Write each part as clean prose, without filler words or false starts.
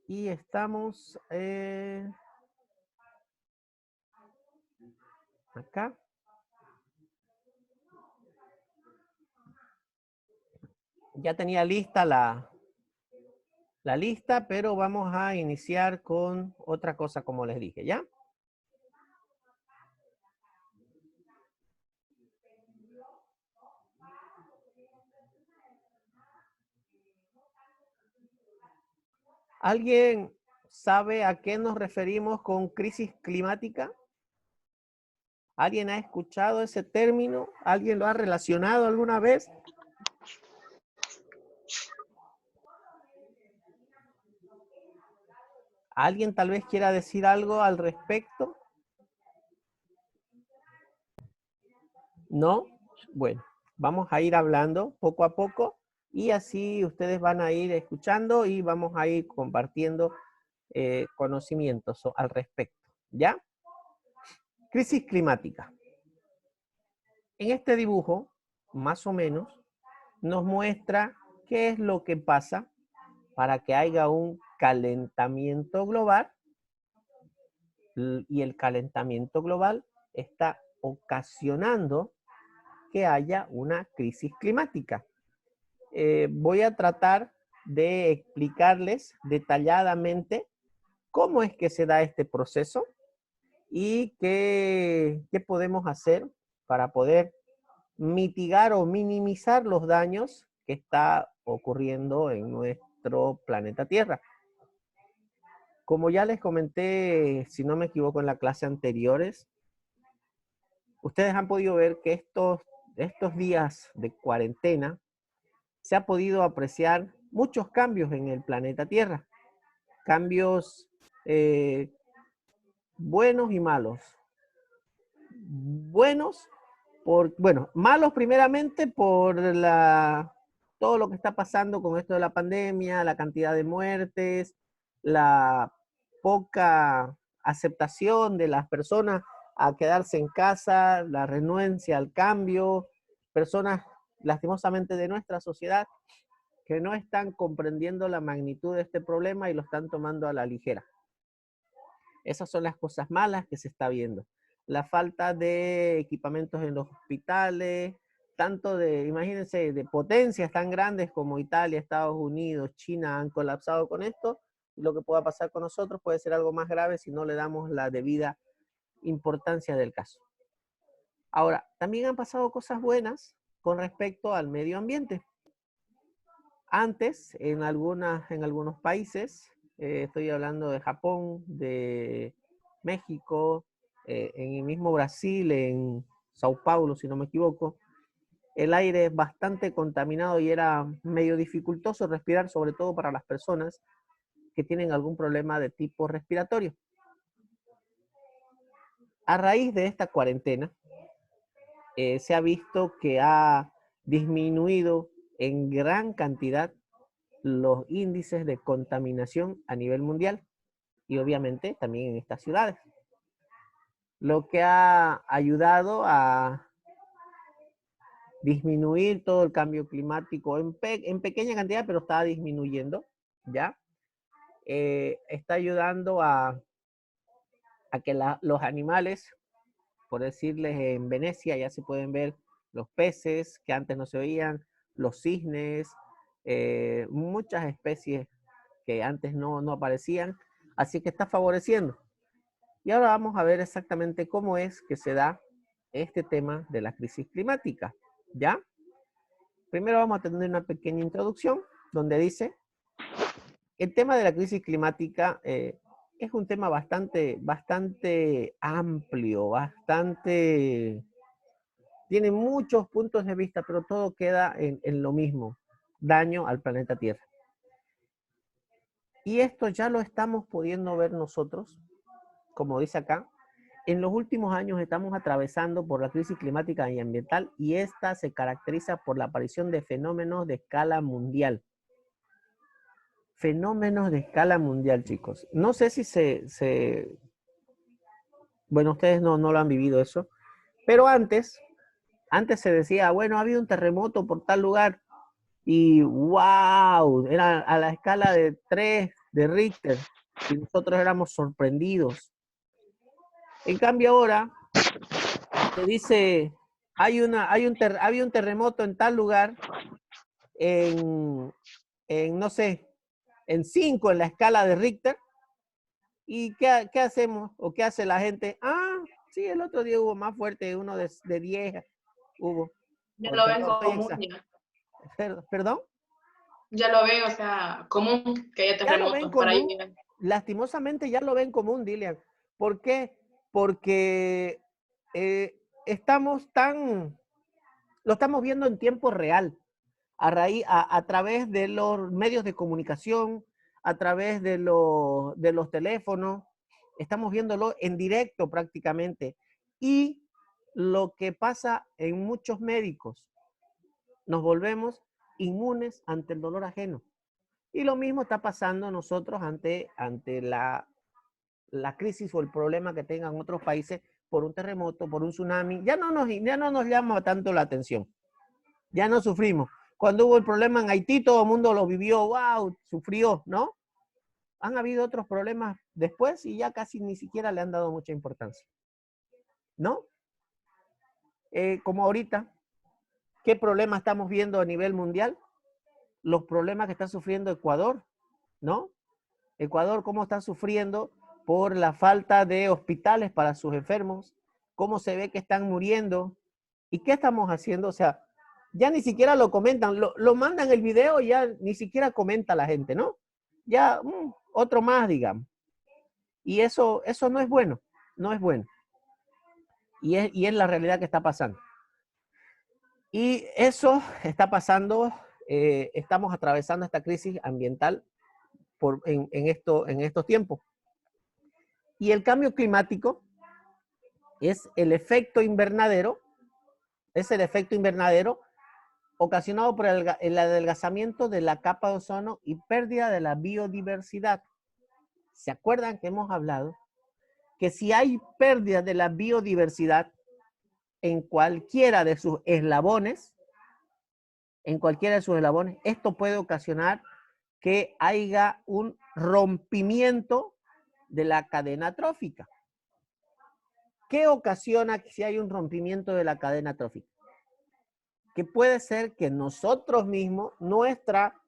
Y estamos acá. Ya tenía lista la lista, pero vamos a iniciar con otra cosa, como les dije, ¿ya? ¿Alguien sabe a qué nos referimos con crisis climática? ¿Alguien ha escuchado ese término? ¿Alguien lo ha relacionado alguna vez? ¿Alguien tal vez quiera decir algo al respecto? ¿No? Bueno, vamos a ir hablando poco a poco y así ustedes van a ir escuchando y vamos a ir compartiendo conocimientos al respecto, ¿ya? Crisis climática. En este dibujo, más o menos, nos muestra qué es lo que pasa para que haya un calentamiento global y el calentamiento global está ocasionando que haya una crisis climática. Voy a tratar de explicarles detalladamente cómo es que se da este proceso y qué podemos hacer para poder mitigar o minimizar los daños que está ocurriendo en nuestro planeta Tierra. Como ya les comenté, si no me equivoco, en la clase anteriores, ustedes han podido ver que estos días de cuarentena se ha podido apreciar muchos cambios en el planeta Tierra. Cambios buenos y malos. Buenos, bueno, malos primeramente por todo lo que está pasando con esto de la pandemia, la cantidad de muertes, la poca aceptación de las personas a quedarse en casa, la renuencia al cambio, personas lastimosamente de nuestra sociedad que no están comprendiendo la magnitud de este problema y lo están tomando a la ligera. Esas son las cosas malas que se está viendo. La falta de equipamientos en los hospitales, tanto de, imagínense, de potencias tan grandes como Italia, Estados Unidos, China han colapsado con esto. Y lo que pueda pasar con nosotros puede ser algo más grave si no le damos la debida importancia del caso. Ahora, también han pasado cosas buenas con respecto al medio ambiente. Antes, en algunos países, estoy hablando de Japón, de México, en el mismo Brasil, en Sao Paulo, si no me equivoco, el aire es bastante contaminado y era medio dificultoso respirar, sobre todo para las personas que tienen algún problema de tipo respiratorio. A raíz de esta cuarentena, se ha visto que ha disminuido en gran cantidad los índices de contaminación a nivel mundial y obviamente también en estas ciudades. Lo que ha ayudado a disminuir todo el cambio climático en pequeña cantidad, pero está disminuyendo, ¿ya? Está ayudando a que los animales, por decirles, en Venecia ya se pueden ver los peces que antes no se veían, los cisnes, muchas especies que antes no aparecían, así que está favoreciendo. Y ahora vamos a ver exactamente cómo es que se da este tema de la crisis climática, ¿ya? Primero vamos a tener una pequeña introducción donde dice, el tema de la crisis climática es un tema bastante amplio, tiene muchos puntos de vista, pero todo queda en lo mismo, daño al planeta Tierra. Y esto ya lo estamos pudiendo ver nosotros, como dice acá. En los últimos años estamos atravesando por la crisis climática y ambiental y esta se caracteriza por la aparición de fenómenos de escala mundial. Fenómenos de escala mundial, chicos. No sé si bueno, ustedes no lo han vivido eso, pero antes se decía, bueno, ha habido un terremoto por tal lugar y wow, era a la escala de 3 de Richter y nosotros éramos sorprendidos. En cambio ahora te dice, había un terremoto en tal lugar, no sé, en 5 en la escala de Richter. ¿Y qué hacemos? ¿O qué hace la gente? Ah, sí, el otro día hubo más fuerte, uno de 10 hubo. Ya lo ven Perdón, común, ya. ¿Perdón? Ya lo ven, o sea, común que haya Ya lo ven terremotos para común, ir. lastimosamente ya lo ven común, Dilian. ¿Por qué? Porque lo estamos viendo en tiempo real, a través de los medios de comunicación, a través de los teléfonos, estamos viéndolo en directo prácticamente. Y lo que pasa en muchos médicos, nos volvemos inmunes ante el dolor ajeno. Y lo mismo está pasando nosotros ante la crisis o el problema que tengan otros países por un terremoto, por un tsunami. Ya no nos llama tanto la atención. Ya no sufrimos. Cuando hubo el problema en Haití, todo el mundo lo vivió, wow, sufrió, ¿no? Han habido otros problemas después y ya casi ni siquiera le han dado mucha importancia, ¿no? Como ahorita, ¿qué problema estamos viendo a nivel mundial? Los problemas que está sufriendo Ecuador, ¿no? Ecuador, cómo está sufriendo por la falta de hospitales para sus enfermos, cómo se ve que están muriendo. ¿Y qué estamos haciendo? O sea, ya ni siquiera lo comentan, lo mandan el video y ya ni siquiera comenta la gente, ¿no? Ya, otro más, digamos. Y eso no es bueno, no es bueno. Y es la realidad que está pasando. Y eso está pasando, estamos atravesando esta crisis ambiental en estos tiempos. Y el cambio climático es el efecto invernadero, ocasionado por el adelgazamiento de la capa de ozono y pérdida de la biodiversidad. ¿Se acuerdan que hemos hablado que si hay pérdida de la biodiversidad en cualquiera de sus eslabones, esto puede ocasionar que haya un rompimiento de la cadena trófica? ¿Qué ocasiona si hay un rompimiento de la cadena trófica? Que puede ser que nosotros mismos, nuestra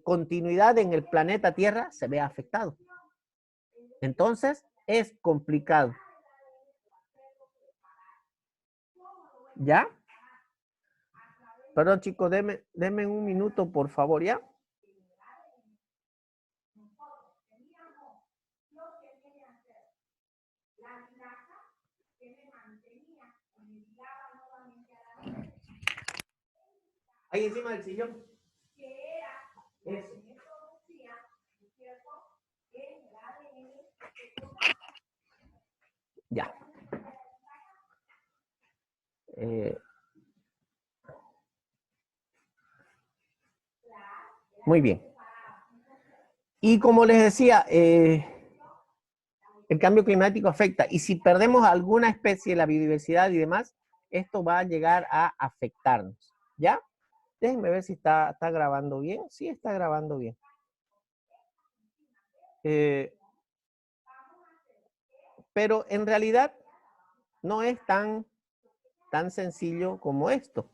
continuidad en el planeta Tierra se vea afectado. Entonces, es complicado. ¿Ya? Perdón, chicos, denme un minuto, por favor, ¿ya? Ahí encima del sillón. Eso. Ya. Muy bien. Y como les decía, el cambio climático afecta. Y si perdemos alguna especie, la biodiversidad y demás, esto va a llegar a afectarnos. ¿Ya? Déjenme ver si está grabando bien. Sí, está grabando bien. Pero en realidad no es tan sencillo como esto.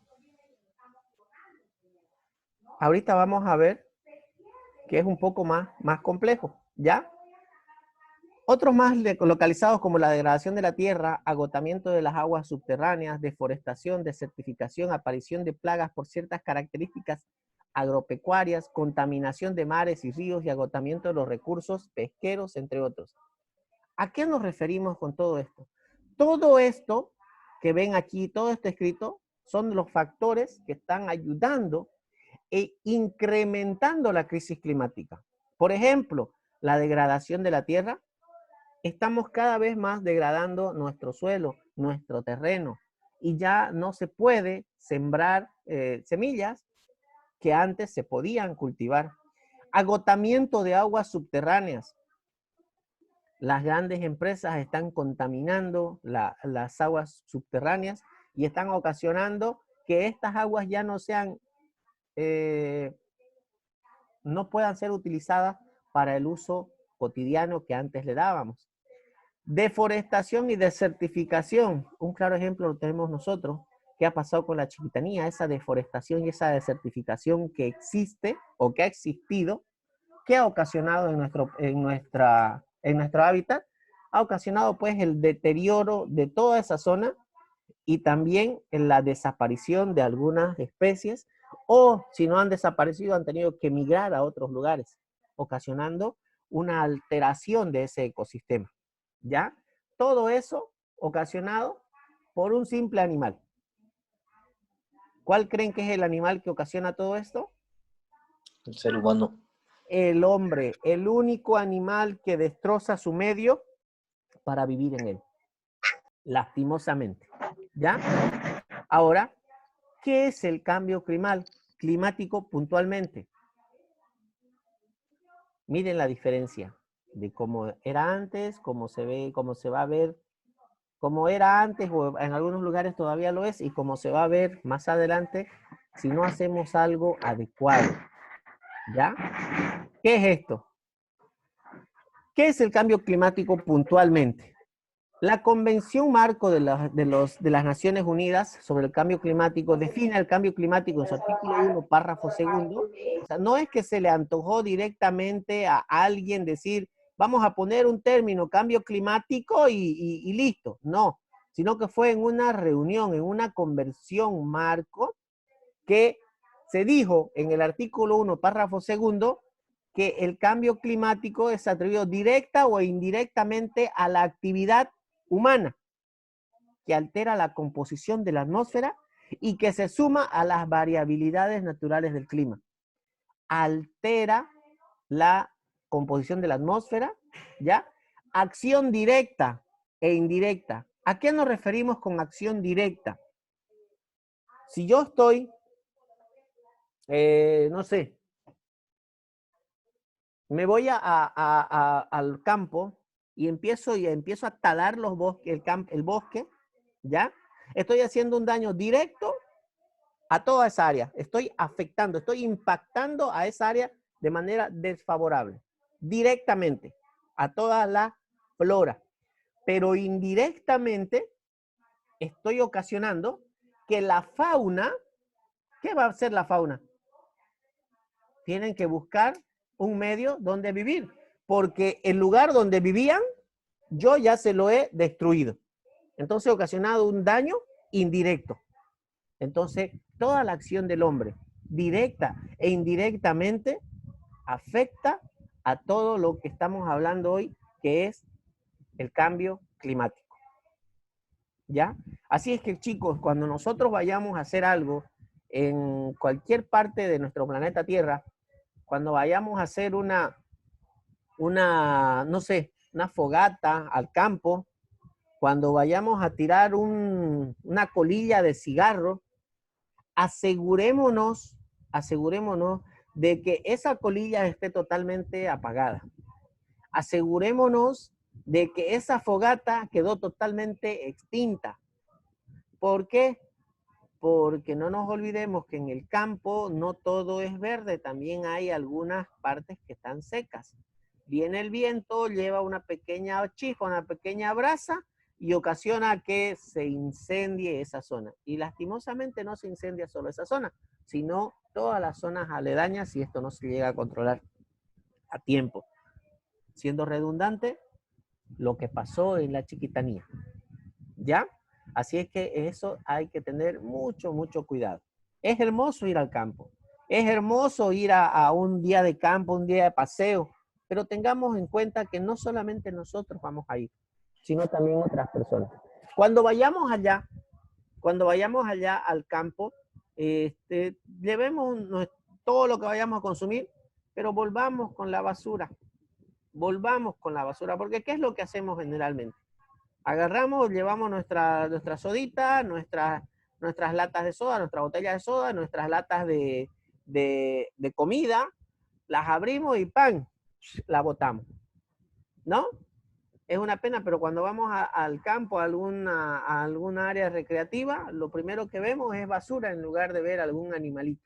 Ahorita vamos a ver que es un poco más complejo, ¿ya? Otros más localizados como la degradación de la tierra, agotamiento de las aguas subterráneas, deforestación, desertificación, aparición de plagas por ciertas características agropecuarias, contaminación de mares y ríos y agotamiento de los recursos pesqueros, entre otros. ¿A qué nos referimos con todo esto? Todo esto que ven aquí, todo esto escrito, son los factores que están ayudando e incrementando la crisis climática. Por ejemplo, la degradación de la tierra. Estamos cada vez más degradando nuestro suelo, nuestro terreno, y ya no se puede sembrar semillas que antes se podían cultivar. Agotamiento de aguas subterráneas. Las grandes empresas están contaminando las aguas subterráneas y están ocasionando que estas aguas ya no sean, no puedan ser utilizadas para el uso cotidiano que antes le dábamos. Deforestación y desertificación. Un claro ejemplo lo tenemos nosotros. ¿Qué ha pasado con la Chiquitanía? Esa deforestación y esa desertificación que existe o que ha existido, que ha ocasionado en nuestro hábitat, ha ocasionado pues el deterioro de toda esa zona y también en la desaparición de algunas especies, o si no han desaparecido han tenido que migrar a otros lugares, ocasionando una alteración de ese ecosistema. ¿Ya? Todo eso ocasionado por un simple animal. ¿Cuál creen que es el animal que ocasiona todo esto? El ser humano. El hombre, el único animal que destroza su medio para vivir en él. Lastimosamente. ¿Ya? Ahora, ¿qué es el cambio climático puntualmente? Miren la diferencia de cómo era antes, cómo se ve, cómo se va a ver, cómo era antes, o en algunos lugares todavía lo es, y cómo se va a ver más adelante si no hacemos algo adecuado. ¿Ya? ¿Qué es esto? ¿Qué es el cambio climático puntualmente? La Convención Marco de las Naciones Unidas sobre el Cambio Climático define el cambio climático en su artículo 1, párrafo segundo. O sea, no es que se le antojó directamente a alguien decir, vamos a poner un término, cambio climático y listo. No, sino que fue en una reunión, en una convención marco, que se dijo en el artículo 1, párrafo segundo, que el cambio climático es atribuido directa o indirectamente a la actividad humana, que altera la composición de la atmósfera y que se suma a las variabilidades naturales del clima. Altera la composición de la atmósfera, ¿ya? Acción directa e indirecta. ¿A qué nos referimos con acción directa? Si yo estoy, no sé, me voy al campo y empiezo a talar los bosques, el bosque, ¿ya? Estoy haciendo un daño directo a toda esa área. Estoy afectando, estoy impactando a esa área de manera desfavorable, directamente, a toda la flora. Pero indirectamente estoy ocasionando que la fauna, ¿qué va a hacer la fauna? Tienen que buscar un medio donde vivir, porque el lugar donde vivían, yo ya se lo he destruido. Entonces he ocasionado un daño indirecto. Entonces, toda la acción del hombre, directa e indirectamente, afecta a todo lo que estamos hablando hoy, que es el cambio climático. ¿Ya? Así es que, chicos, cuando nosotros vayamos a hacer algo en cualquier parte de nuestro planeta Tierra, cuando vayamos a hacer no sé, una fogata al campo, cuando vayamos a tirar una colilla de cigarro, asegurémonos de que esa colilla esté totalmente apagada. Asegurémonos de que esa fogata quedó totalmente extinta. ¿Por qué? Porque no nos olvidemos que en el campo no todo es verde, también hay algunas partes que están secas. Viene el viento, lleva una pequeña chispa, una pequeña brasa y ocasiona que se incendie esa zona. Y lastimosamente no se incendia solo esa zona, sino todas las zonas aledañas si esto no se llega a controlar a tiempo. Siendo redundante, lo que pasó en la Chiquitanía. ¿Ya? Así es que eso hay que tener mucho, mucho cuidado. Es hermoso ir al campo. Es hermoso ir a un día de campo, un día de paseo, pero tengamos en cuenta que no solamente nosotros vamos a ir, sino también otras personas. Cuando vayamos allá al campo, llevemos todo lo que vayamos a consumir, pero volvamos con la basura. Volvamos con la basura, porque ¿qué es lo que hacemos generalmente? Agarramos, llevamos nuestra sodita, nuestras latas de soda, nuestras botellas de soda, nuestras latas de comida, las abrimos y ¡pam! La botamos, ¿no? Es una pena, pero cuando vamos al campo, a alguna área recreativa, lo primero que vemos es basura en lugar de ver algún animalito,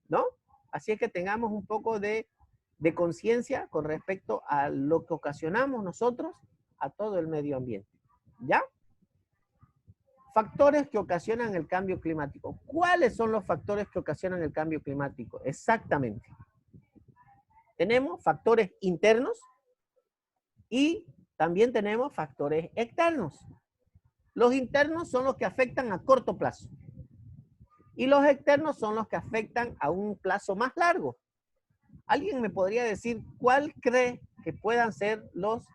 ¿no? Así es que tengamos un poco de de conciencia con respecto a lo que ocasionamos nosotros a todo el medio ambiente. ¿Ya? Factores que ocasionan el cambio climático. ¿Cuáles son los factores que ocasionan el cambio climático? Exactamente. Tenemos factores internos y también tenemos factores externos. Los internos son los que afectan a corto plazo y los externos son los que afectan a un plazo más largo. ¿Alguien me podría decir cuál cree que puedan ser los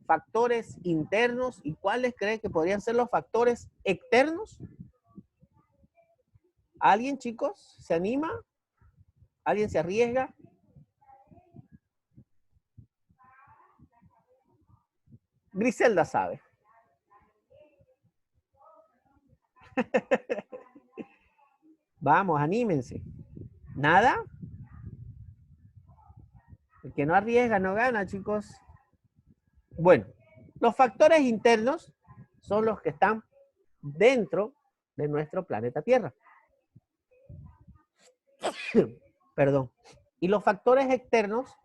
factores internos y cuáles cree que podrían ser los factores externos? ¿Alguien, chicos, se anima? ¿Alguien se arriesga? Griselda sabe. Vamos, anímense. ¿Nada? El que no arriesga no gana, chicos. Bueno, los factores internos son los que están dentro de nuestro planeta Tierra. Perdón. Y los factores externos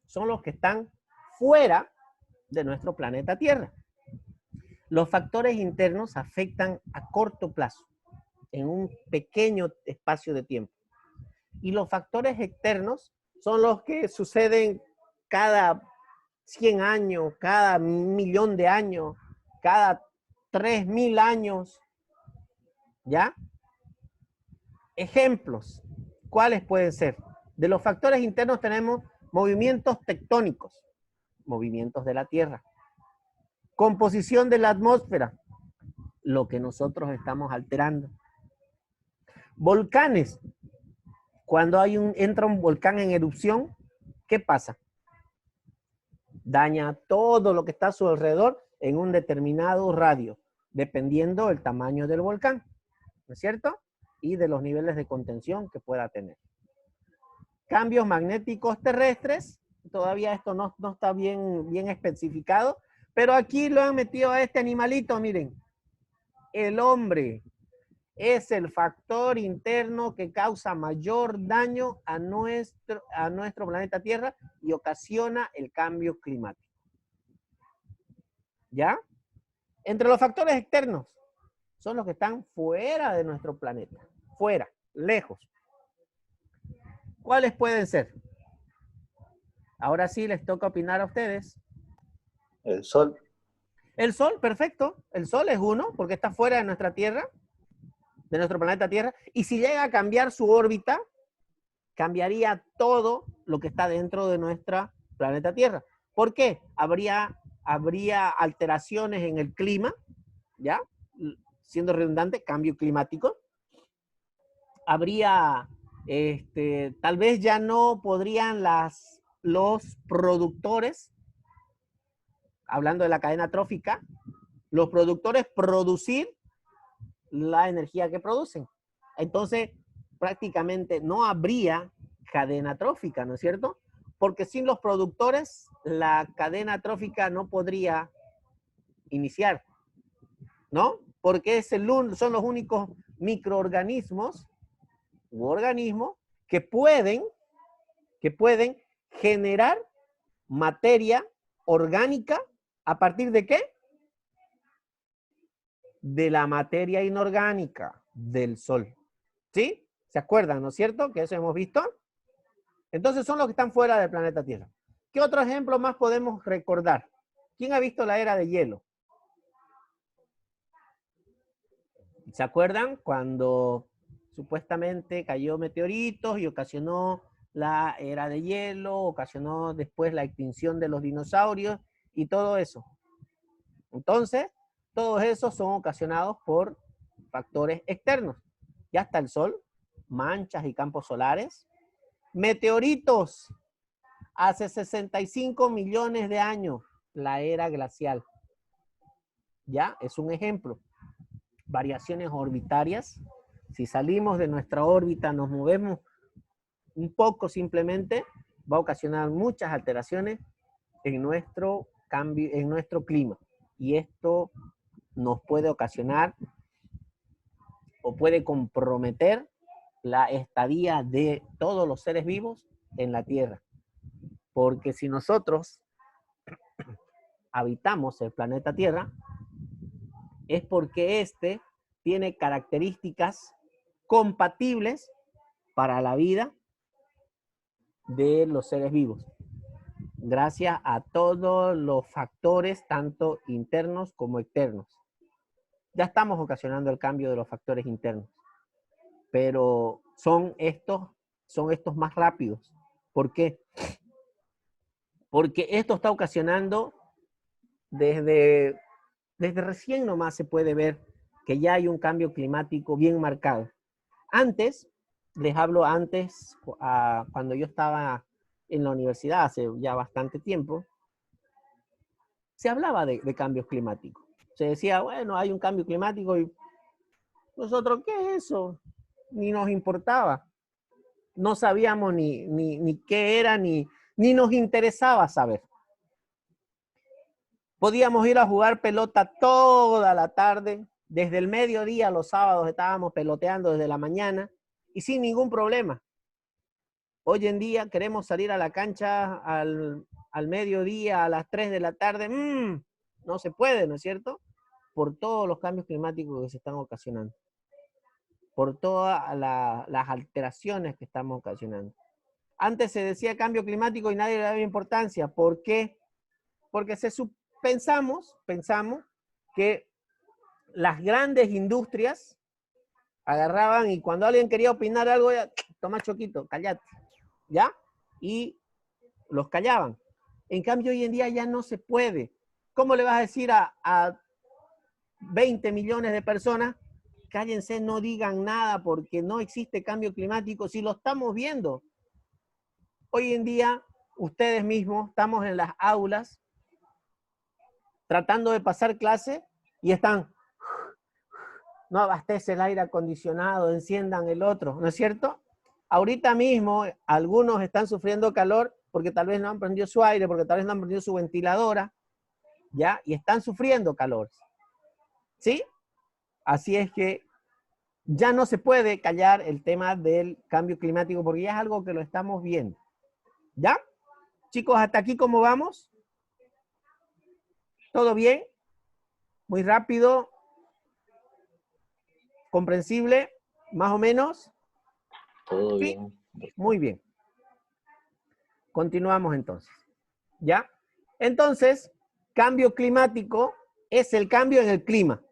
son los que están fuera de nuestro planeta Tierra. Los factores internos afectan a corto plazo, en un pequeño espacio de tiempo. Y los factores externos son los que suceden cada 100 años, cada 1.000.000 de años, cada 3.000 años. ¿Ya? Ejemplos. ¿Cuáles pueden ser? De los factores internos tenemos movimientos tectónicos, movimientos de la Tierra. Composición de la atmósfera, lo que nosotros estamos alterando. Volcanes. Cuando entra un volcán en erupción, ¿qué pasa? Daña todo lo que está a su alrededor en un determinado radio, dependiendo del tamaño del volcán, ¿no es cierto? Y de los niveles de contención que pueda tener. Cambios magnéticos terrestres, todavía esto no está bien especificado, pero aquí lo han metido a este animalito, miren. El hombre es el factor interno que causa mayor daño a nuestro planeta Tierra y ocasiona el cambio climático. ¿Ya? Entre los factores externos son los que están fuera de nuestro planeta. Fuera, lejos. ¿Cuáles pueden ser? Ahora sí les toca opinar a ustedes. El Sol. El Sol, perfecto. El Sol es uno, porque está fuera de nuestra Tierra, de nuestro planeta Tierra. Y si llega a cambiar su órbita, cambiaría todo lo que está dentro de nuestra planeta Tierra. ¿Por qué? Habría alteraciones en el clima, ¿ya? Siendo redundante, cambio climático. Habría, tal vez ya no podrían los productores, hablando de la cadena trófica, los productores producir la energía que producen. Entonces, prácticamente no habría cadena trófica, ¿no es cierto? Porque sin los productores, la cadena trófica no podría iniciar, ¿no? Porque son los únicos microorganismos u organismos que pueden generar materia orgánica ¿a partir de qué? De la materia inorgánica del Sol. ¿Sí? ¿Se acuerdan, no es cierto? Que eso hemos visto. Entonces son los que están fuera del planeta Tierra. ¿Qué otro ejemplo más podemos recordar? ¿Quién ha visto la era de hielo? ¿Se acuerdan cuando supuestamente cayó meteoritos y ocasionó la era de hielo, ocasionó después la extinción de los dinosaurios y todo eso? Entonces, todos esos son ocasionados por factores externos. Ya está el Sol, manchas y campos solares. Meteoritos, hace 65 millones de años, la era glacial. Ya, es un ejemplo. Variaciones orbitarias. Si salimos de nuestra órbita, nos movemos un poco simplemente, va a ocasionar muchas alteraciones en nuestro cambio, en nuestro clima. Y esto nos puede ocasionar o puede comprometer la estadía de todos los seres vivos en la Tierra. Porque si nosotros habitamos el planeta Tierra, es porque este tiene características compatibles para la vida de los seres vivos, gracias a todos los factores, tanto internos como externos. Ya estamos ocasionando el cambio de los factores internos, pero son estos más rápidos. ¿Por qué? Porque esto está ocasionando desde recién nomás se puede ver que ya hay un cambio climático bien marcado. Antes, les hablo antes, cuando yo estaba en la universidad, hace ya bastante tiempo, se hablaba de cambios climáticos. Se decía, bueno, hay un cambio climático y nosotros, ¿qué es eso? Ni nos importaba. No sabíamos ni qué era, ni nos interesaba saber. Podíamos ir a jugar pelota toda la tarde, desde el mediodía, los sábados estábamos peloteando desde la mañana y sin ningún problema. Hoy en día queremos salir a la cancha al mediodía, a las 3 de la tarde. No se puede, ¿no es cierto? Por todos los cambios climáticos que se están ocasionando. Por todas las alteraciones que estamos ocasionando. Antes se decía cambio climático y nadie le daba importancia. ¿Por qué? Porque pensamos que las grandes industrias agarraban y cuando alguien quería opinar algo, ya, toma choquito, callate, ¿ya? Y los callaban. En cambio, hoy en día ya no se puede. ¿Cómo le vas a decir a 20 millones de personas, cállense, no digan nada porque no existe cambio climático? Si lo estamos viendo. Hoy en día, ustedes mismos estamos en las aulas tratando de pasar clase y están, no abastece el aire acondicionado, enciendan el otro, ¿no es cierto? Ahorita mismo algunos están sufriendo calor porque tal vez no han prendido su aire, porque tal vez no han prendido su ventiladora, ¿ya? Y están sufriendo calor, ¿sí? Así es que ya no se puede callar el tema del cambio climático porque ya es algo que lo estamos viendo, ¿ya? Chicos, ¿hasta aquí cómo vamos? ¿Todo bien? Muy rápido, comprensible, más o menos. Todo Sí, bien. muy bien. Continuamos entonces. ¿Ya? Entonces, cambio climático es el cambio en el clima.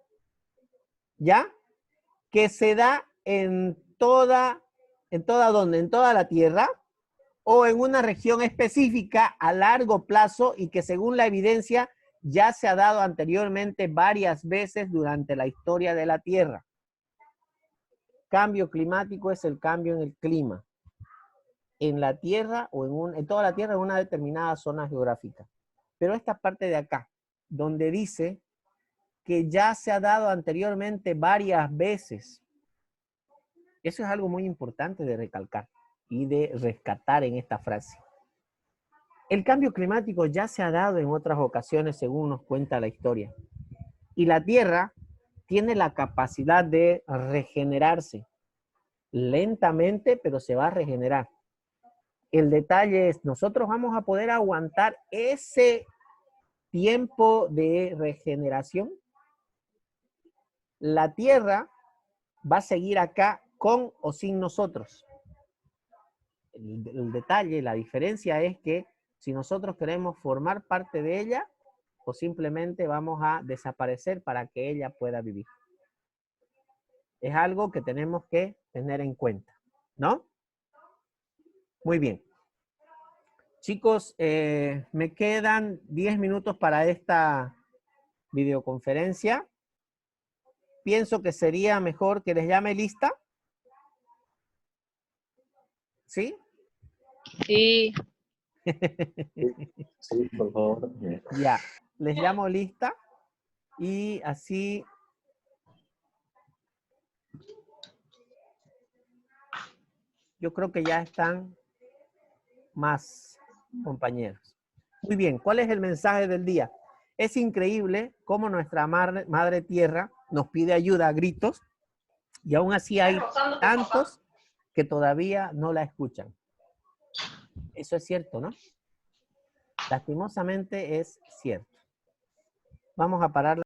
¿Ya? Que se da en toda ¿dónde? En toda la Tierra o en una región específica a largo plazo y que según la evidencia ya se ha dado anteriormente varias veces durante la historia de la Tierra. Cambio climático es el cambio en el clima. En la Tierra o en toda la Tierra en una determinada zona geográfica. Pero esta parte de acá, donde dice que ya se ha dado anteriormente varias veces, eso es algo muy importante de recalcar y de rescatar en esta frase. El cambio climático ya se ha dado en otras ocasiones, según nos cuenta la historia. Y la Tierra tiene la capacidad de regenerarse lentamente, pero se va a regenerar. El detalle es, nosotros vamos a poder aguantar ese tiempo de regeneración. La Tierra va a seguir acá con o sin nosotros. El detalle, la diferencia es que si nosotros queremos formar parte de ella o simplemente vamos a desaparecer para que ella pueda vivir. Es algo que tenemos que tener en cuenta, ¿no? Muy bien. Chicos, me quedan 10 minutos para esta videoconferencia. Pienso que sería mejor que les llame lista. ¿Sí? Sí. Sí, por favor. Ya, les llamo lista y así yo creo que ya están más compañeros. Muy bien, ¿cuál es el mensaje del día? Es increíble cómo nuestra madre tierra nos pide ayuda a gritos y aún así hay tantos que todavía no la escuchan. Eso es cierto, ¿no? Lastimosamente es cierto. Vamos a parar